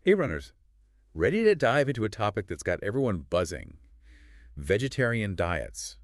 Hey runners, ready to dive into a topic that's got everyone buzzing, vegetarian diets.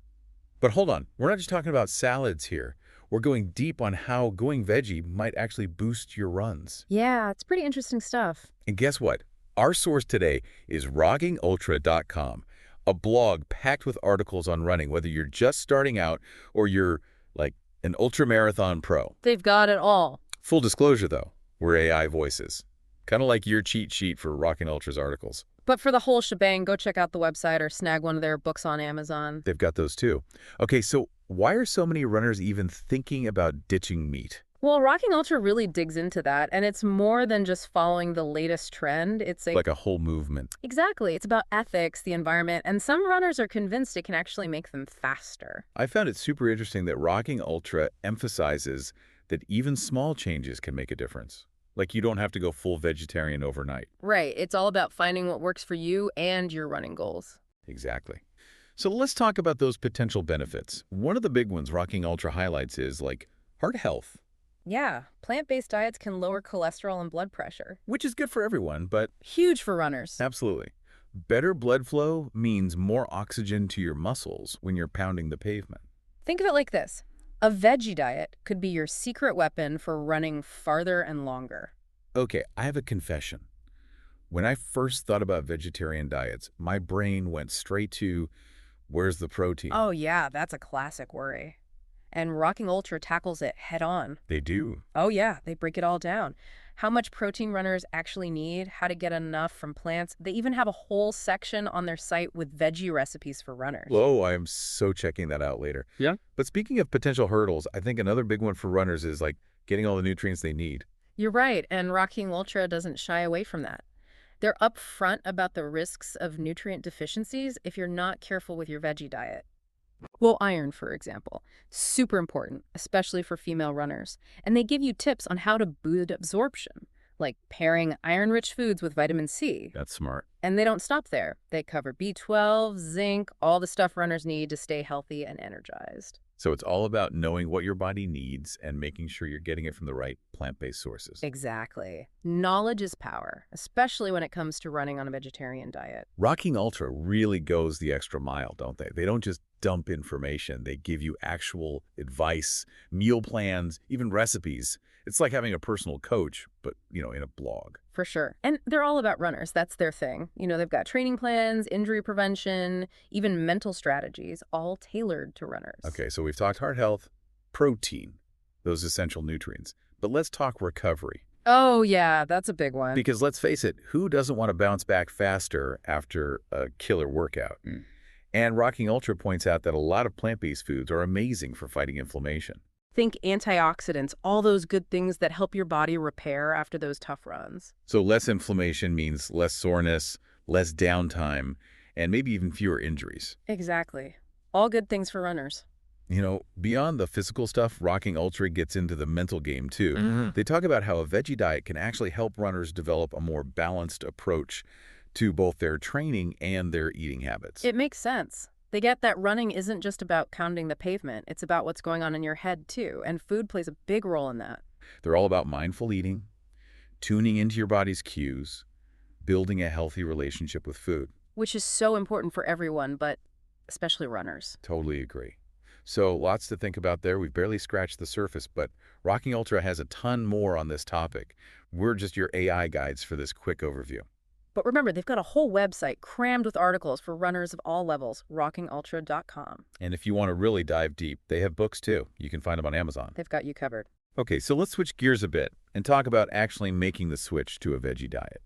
But hold on, we're not just talking about salads here. We're going deep on how going veggie might actually boost your runs. Yeah, it's pretty interesting stuff. And guess what? Our source today is rockingultra.com, a blog packed with articles on running, whether you're just starting out or you're like an ultramarathon pro. They've got it all. Full disclosure though, we're AI voices. Kind of like your cheat sheet for Rocking Ultra's articles. But for the whole shebang, go check out the website or snag one of their books on Amazon. They've got those too. Okay, so why are so many runners even thinking about ditching meat? Well, Rocking Ultra really digs into that, and it's more than just following the latest trend. It's Like a whole movement. Exactly. It's about ethics, the environment, and some runners are convinced it can actually make them faster. I found it super interesting that Rocking Ultra emphasizes that even small changes can make a difference. Like you don't have to go full vegetarian overnight. Right. It's all about finding what works for you and your running goals. Exactly. So let's talk about those potential benefits. One of the big ones Rocking Ultra highlights is like heart health, Yeah, plant-based diets can lower cholesterol and blood pressure. which is good for everyone, but Huge for runners. absolutely. Better blood flow means more oxygen to your muscles when you're pounding the pavement. Think of it like this. A veggie diet could be your secret weapon for running farther and longer. Okay, I have a confession. When I first thought about vegetarian diets, my brain went straight to, where's the protein? Oh yeah, that's a classic worry. And Rocking Ultra tackles it head on. They do. Oh yeah, they break it all down. How much protein runners actually need, how to get enough from plants. They even have a whole section on their site with veggie recipes for runners. Whoa, I am so checking that out later. Yeah? But speaking of potential hurdles, I think another big one for runners is like getting all the nutrients they need. You're right, and Rocking Ultra doesn't shy away from that. They're upfront about the risks of nutrient deficiencies if you're not careful with your veggie diet. Well, iron, for example, super important, especially for female runners. And they give you tips on how to boost absorption, like pairing iron-rich foods with vitamin C. That's smart. And they don't stop there. They cover B12, zinc, all the stuff runners need to stay healthy and energized. So it's all about knowing what your body needs and making sure you're getting it from the right plant-based sources. Exactly. Knowledge is power, especially when it comes to running on a vegetarian diet. Rocking Ultra really goes the extra mile, don't they? They don't just dump information. They give you actual advice, meal plans, even recipes. It's like having a personal coach, but, in a blog. For sure. And they're all about runners. That's their thing. They've got training plans, injury prevention, even mental strategies, all tailored to runners. Okay, so we've talked heart health, protein, those essential nutrients. But let's talk recovery. Oh, yeah, that's a big one. Because let's face it, who doesn't want to bounce back faster after a killer workout? And Rocking Ultra points out that a lot of plant-based foods are amazing for fighting inflammation. Think antioxidants, all those good things that help your body repair after those tough runs. So less inflammation means less soreness, less downtime, and maybe even fewer injuries. Exactly. All good things for runners. Beyond the physical stuff, Rocking Ultra gets into the mental game too. They talk about how a veggie diet can actually help runners develop a more balanced approach to both their training and their eating habits. It makes sense. They get that running isn't just about pounding the pavement. It's about what's going on in your head, too, and food plays a big role in that. They're all about mindful eating, tuning into your body's cues, building a healthy relationship with food. Which is so important for everyone, but especially runners. Totally agree. So lots to think about there. We've barely scratched the surface, but Rocking Ultra has a ton more on this topic. We're just your AI guides for this quick overview. But remember, they've got a whole website crammed with articles for runners of all levels, rockingultra.com. And if you want to really dive deep, they have books too. You can find them on Amazon. They've got you covered. Okay, so let's switch gears a bit and talk about actually making the switch to a veggie diet.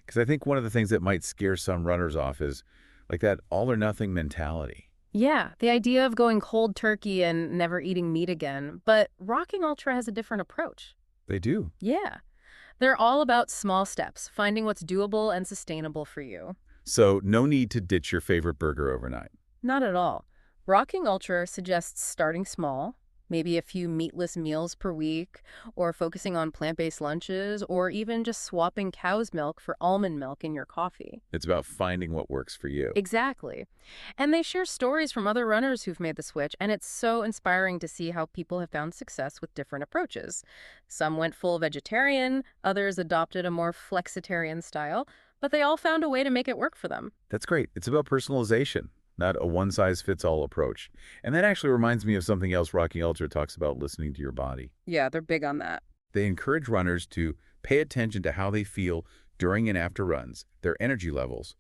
Because I think one of the things that might scare some runners off is like that all-or-nothing mentality. Yeah, the idea of going cold turkey and never eating meat again. But Rocking Ultra has a different approach. They do. Yeah. They're all about small steps, finding what's doable and sustainable for you. So no need to ditch your favorite burger overnight. Not at all. Rocking Ultra suggests starting small, Maybe a few meatless meals per week, or focusing on plant-based lunches, or even just swapping cow's milk for almond milk in your coffee. It's about finding what works for you. Exactly. And they share stories from other runners who've made the switch, and it's so inspiring to see how people have found success with different approaches. Some went full vegetarian, others adopted a more flexitarian style, but they all found a way to make it work for them. That's great. It's about personalization, not a one-size-fits-all approach. And that actually reminds me of something else Rocky Ultra talks about: listening to your body. Yeah, they're big on that. They encourage runners to pay attention to how they feel during and after runs, their energy levels,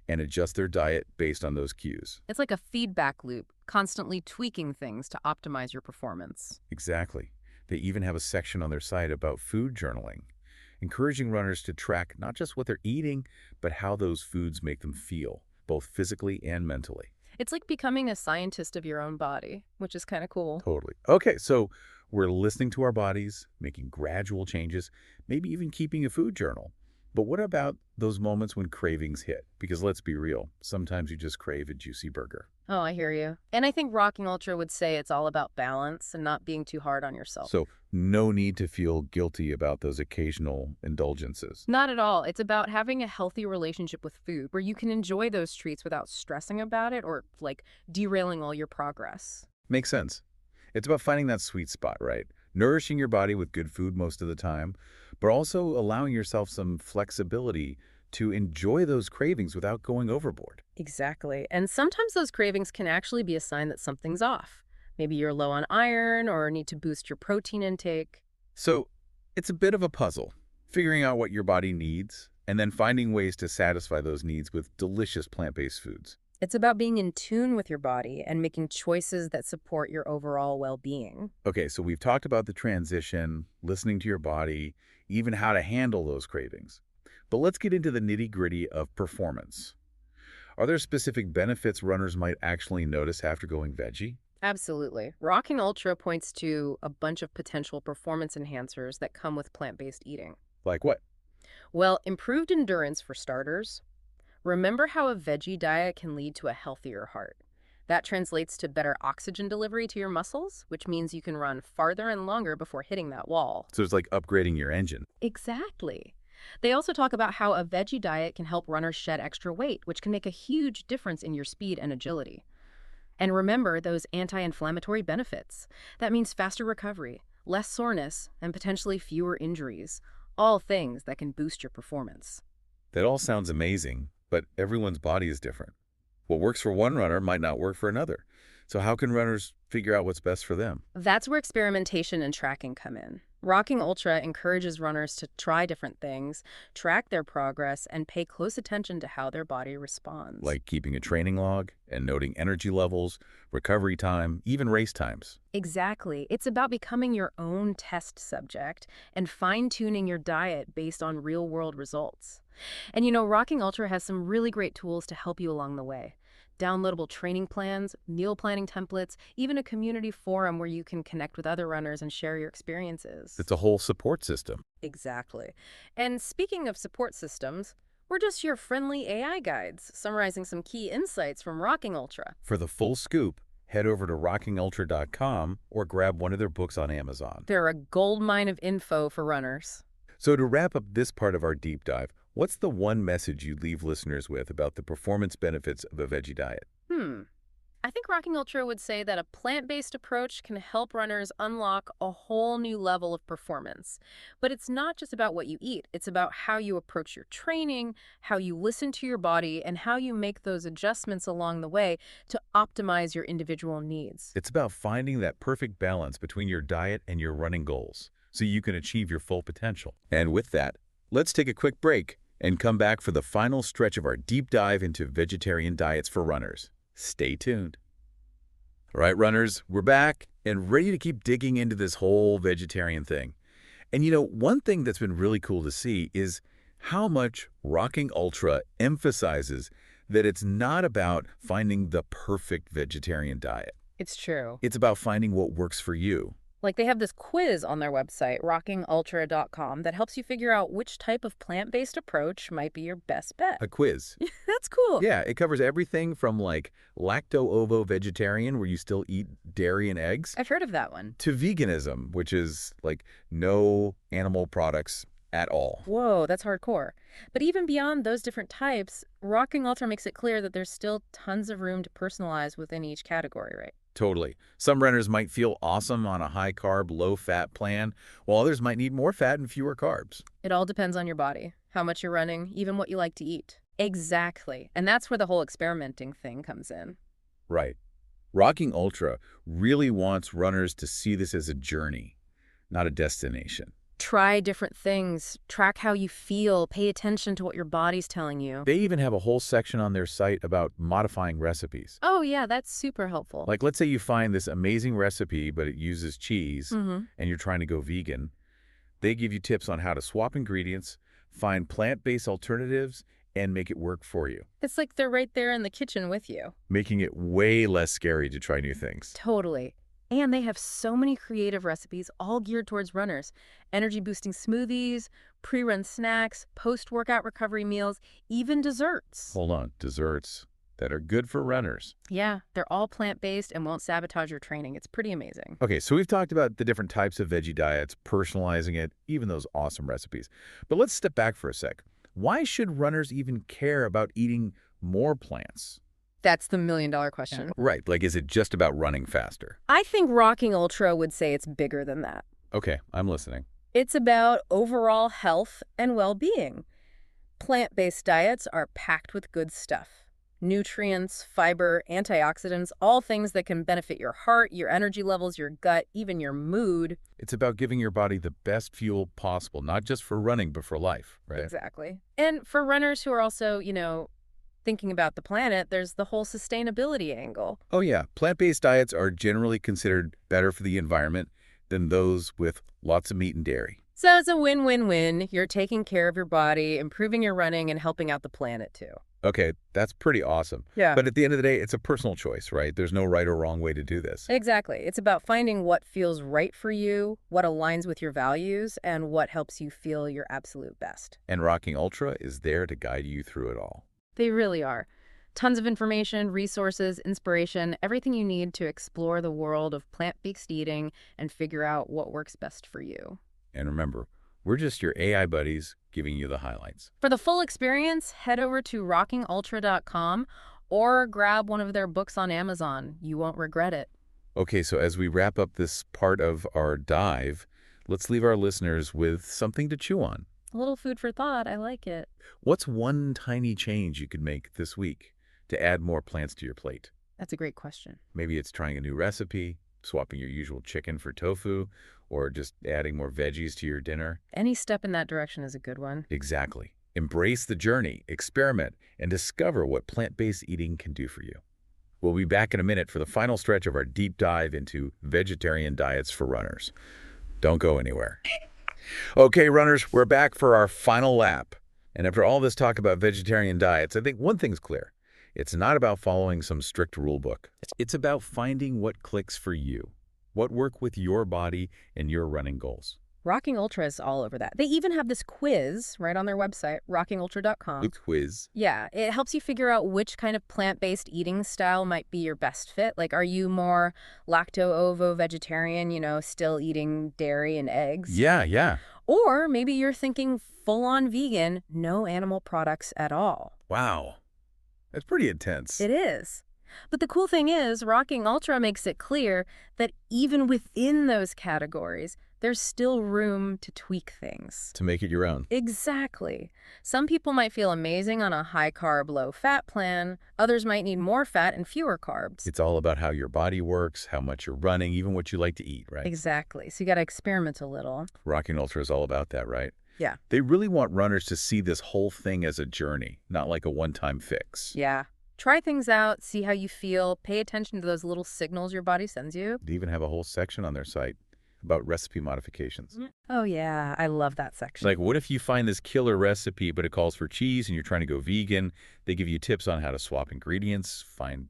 and adjust their diet based on those cues. It's like a feedback loop, constantly tweaking things to optimize your performance. Exactly. They even have a section on their site about food journaling, encouraging runners to track not just what they're eating, but how those foods make them feel, both physically and mentally. It's like becoming a scientist of your own body, which is kind of cool. Totally. Okay, so we're listening to our bodies, making gradual changes, maybe even keeping a food journal. But what about those moments when cravings hit? Because let's be real, sometimes you just crave a juicy burger. Oh, I hear you. And I think Rocking Ultra would say it's all about balance and not being too hard on yourself. So no need to feel guilty about those occasional indulgences. Not at all. It's about having a healthy relationship with food where you can enjoy those treats without stressing about it or like derailing all your progress. Makes sense. It's about finding that sweet spot, right? Nourishing your body with good food most of the time, but also allowing yourself some flexibility to enjoy those cravings without going overboard. Exactly. And sometimes those cravings can actually be a sign that something's off. Maybe you're low on iron or need to boost your protein intake. So it's a bit of a puzzle, figuring out what your body needs and then finding ways to satisfy those needs with delicious plant-based foods. It's about being in tune with your body and making choices that support your overall well-being. Okay, so we've talked about the transition, listening to your body, even how to handle those cravings. But let's get into the nitty-gritty of performance. Are there specific benefits runners might actually notice after going veggie? Absolutely. Rocking Ultra points to a bunch of potential performance enhancers that come with plant-based eating. Like what? Well, improved endurance for starters. Remember how a veggie diet can lead to a healthier heart. That translates to better oxygen delivery to your muscles, which means you can run farther and longer before hitting that wall. So it's like upgrading your engine. Exactly. They also talk about how a veggie diet can help runners shed extra weight, which can make a huge difference in your speed and agility. And remember those anti-inflammatory benefits. That means faster recovery, less soreness, and potentially fewer injuries. All things that can boost your performance. That all sounds amazing, but everyone's body is different. What works for one runner might not work for another. So how can runners figure out what's best for them? That's where experimentation and tracking come in. Rocking Ultra encourages runners to try different things, track their progress, and pay close attention to how their body responds. Like keeping a training log and noting energy levels, recovery time, even race times. Exactly. It's about becoming your own test subject and fine-tuning your diet based on real-world results. And you know, Rocking Ultra has some really great tools to help you along the way. Downloadable training plans, meal planning templates, even a community forum where you can connect with other runners and share your experiences. It's a whole support system. Exactly. And speaking of support systems, we're just your friendly AI guides, summarizing some key insights from Rocking Ultra. For the full scoop, head over to rockingultra.com or grab one of their books on Amazon. They're a goldmine of info for runners. So to wrap up this part of our deep dive, what's the one message you'd leave listeners with about the performance benefits of a veggie diet? I think Rocking Ultra would say that a plant-based approach can help runners unlock a whole new level of performance. But it's not just about what you eat. It's about how you approach your training, how you listen to your body, and how you make those adjustments along the way to optimize your individual needs. It's about finding that perfect balance between your diet and your running goals so you can achieve your full potential. And with that, let's take a quick break and come back for the final stretch of our deep dive into vegetarian diets for runners. Stay tuned. All right, runners, we're back and ready to keep digging into this whole vegetarian thing. And you know, one thing that's been really cool to see is how much Rocking Ultra emphasizes that it's not about finding the perfect vegetarian diet. It's true. It's about finding what works for you. Like they have this quiz on their website, rockingultra.com, that helps you figure out which type of plant-based approach might be your best bet. A quiz. That's cool. Yeah, it covers everything from like lacto-ovo vegetarian, where you still eat dairy and eggs, I've heard of that one. to veganism, which is like no animal products at all. Whoa, that's hardcore. But even beyond those different types, Rocking Ultra makes it clear that there's still tons of room to personalize within each category, right? Totally. Some runners might feel awesome on a high-carb, low-fat plan, while others might need more fat and fewer carbs. It all depends on your body, how much you're running, even what you like to eat. Exactly. And that's where the whole experimenting thing comes in. Right. Rocking Ultra really wants runners to see this as a journey, not a destination. Try different things, track how you feel, pay attention to what your body's telling you. They even have a whole section on their site about modifying recipes. Oh yeah, that's super helpful. Like, let's say you find this amazing recipe, but it uses cheese, and you're trying to go vegan. They give you tips on how to swap ingredients, find plant-based alternatives, and make it work for you, It's like they're right there in the kitchen with you. making it way less scary to try new things. Totally. And they have so many creative recipes, all geared towards runners. Energy-boosting smoothies, pre-run snacks, post-workout recovery meals, even desserts. Hold on, desserts that are good for runners. Yeah, they're all plant-based and won't sabotage your training. It's pretty amazing. Okay, so we've talked about the different types of veggie diets, personalizing it, even those awesome recipes. But let's step back for a sec. Why should runners even care about eating more plants? That's the million-dollar question. Right, like is it just about running faster? I think Rocking Ultra would say it's bigger than that. Okay, I'm listening. It's about overall health and well-being. Plant-based diets are packed with good stuff. Nutrients, fiber, antioxidants, all things that can benefit your heart, your energy levels, your gut, even your mood. It's about giving your body the best fuel possible, not just for running, but for life, right? Exactly. And for runners who are also, thinking about the planet, there's the whole sustainability angle. Oh yeah, plant-based diets are generally considered better for the environment than those with lots of meat and dairy. So it's a win-win-win. You're taking care of your body, improving your running, and helping out the planet too. Okay, that's pretty awesome. Yeah. But at the end of the day, it's a personal choice, right? There's no right or wrong way to do this. Exactly. It's about finding what feels right for you, what aligns with your values, and what helps you feel your absolute best. And Rocking Ultra is there to guide you through it all. They really are. Tons of information, resources, inspiration, everything you need to explore the world of plant-based eating and figure out what works best for you. And remember, we're just your AI buddies giving you the highlights. For the full experience, head over to rockingultra.com or grab one of their books on Amazon. You won't regret it. Okay, so as we wrap up this part of our dive, let's leave our listeners with something to chew on. A little food for thought. I like it. What's one tiny change you could make this week to add more plants to your plate? That's a great question. Maybe it's trying a new recipe, swapping your usual chicken for tofu, or just adding more veggies to your dinner. Any step in that direction is a good one. Exactly. Embrace the journey, experiment, and discover what plant-based eating can do for you. We'll be back in a minute for the final stretch of our deep dive into vegetarian diets for runners. Don't go anywhere. Okay, runners, we're back for our final lap. And after all this talk about vegetarian diets, I think one thing's clear. It's not about following some strict rule book. It's about finding what clicks for you, what work with your body and your running goals. Rocking Ultra is all over that. They even have this quiz right on their website, rockingultra.com. The quiz. Yeah, it helps you figure out which kind of plant-based eating style might be your best fit. Like, are you more lacto-ovo vegetarian, still eating dairy and eggs? Yeah. Or maybe you're thinking full-on vegan, no animal products at all. Wow. That's pretty intense. It is. But the cool thing is, Rocking Ultra makes it clear that even within those categories, there's still room to tweak things. To make it your own. Exactly. Some people might feel amazing on a high-carb, low-fat plan. Others might need more fat and fewer carbs. It's all about how your body works, how much you're running, even what you like to eat, right? Exactly. So you got to experiment a little. Rocking Ultra is all about that, right? Yeah. They really want runners to see this whole thing as a journey, not like a one-time fix. Yeah. Try things out, see how you feel, pay attention to those little signals your body sends you. They even have a whole section on their site about recipe modifications. Oh, yeah. I love that section. Like, what if you find this killer recipe, but it calls for cheese and you're trying to go vegan? They give you tips on how to swap ingredients, find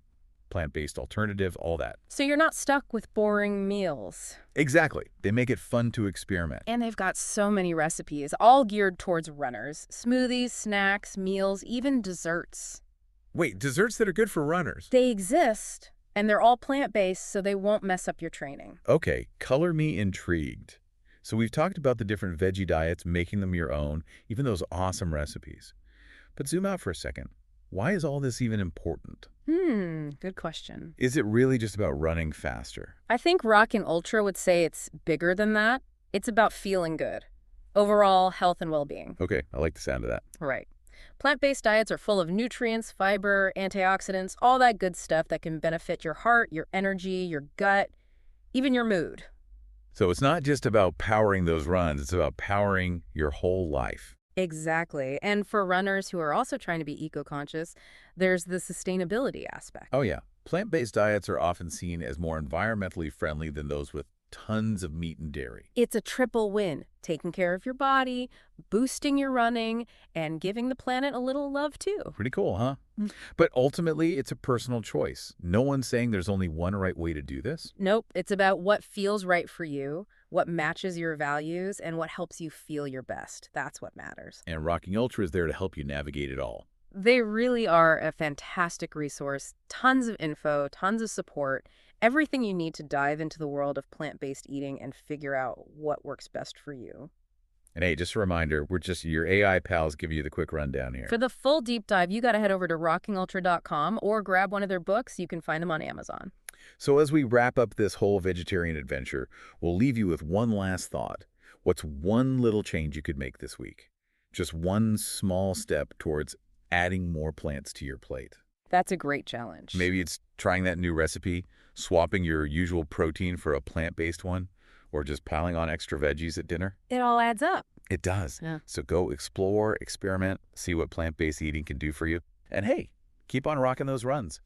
plant-based alternative, all that. So you're not stuck with boring meals. Exactly. They make it fun to experiment. And they've got so many recipes, all geared towards runners. Smoothies, snacks, meals, even desserts. Wait, desserts that are good for runners? They exist, and they're all plant-based, so they won't mess up your training. Okay, color me intrigued. So we've talked about the different veggie diets, making them your own, even those awesome recipes. But zoom out for a second. Why is all this even important? Good question. Is it really just about running faster? I think Rockin' Ultra would say it's bigger than that. It's about feeling good. Overall health and well-being. Okay, I like the sound of that. Right. Plant-based diets are full of nutrients, fiber, antioxidants, all that good stuff that can benefit your heart, your energy, your gut, even your mood. So it's not just about powering those runs, it's about powering your whole life. Exactly. And for runners who are also trying to be eco-conscious, there's the sustainability aspect. Oh yeah, plant-based diets are often seen as more environmentally friendly than those with tons of meat and dairy. It's a triple win, taking care of your body, boosting your running, and giving the planet a little love too. Pretty cool, huh? But ultimately, it's a personal choice. No one's saying there's only one right way to do this. Nope, it's about what feels right for you, what matches your values, and what helps you feel your best. That's what matters. And Rocking Ultra is there to help you navigate it all. They really are a fantastic resource. Tons of info, tons of support, everything you need to dive into the world of plant-based eating and figure out what works best for you. And hey, just a reminder, we're just your AI pals giving you the quick rundown here. For the full deep dive, you got to head over to rockingultra.com or grab one of their books. You can find them on Amazon. So as we wrap up this whole vegetarian adventure, we'll leave you with one last thought. What's one little change you could make this week? Just one small step towards adding more plants to your plate. That's a great challenge. Maybe it's trying that new recipe, swapping your usual protein for a plant-based one, or just piling on extra veggies at dinner. It all adds up. It does. Yeah. So go explore, experiment, see what plant-based eating can do for you. And hey, keep on rocking those runs.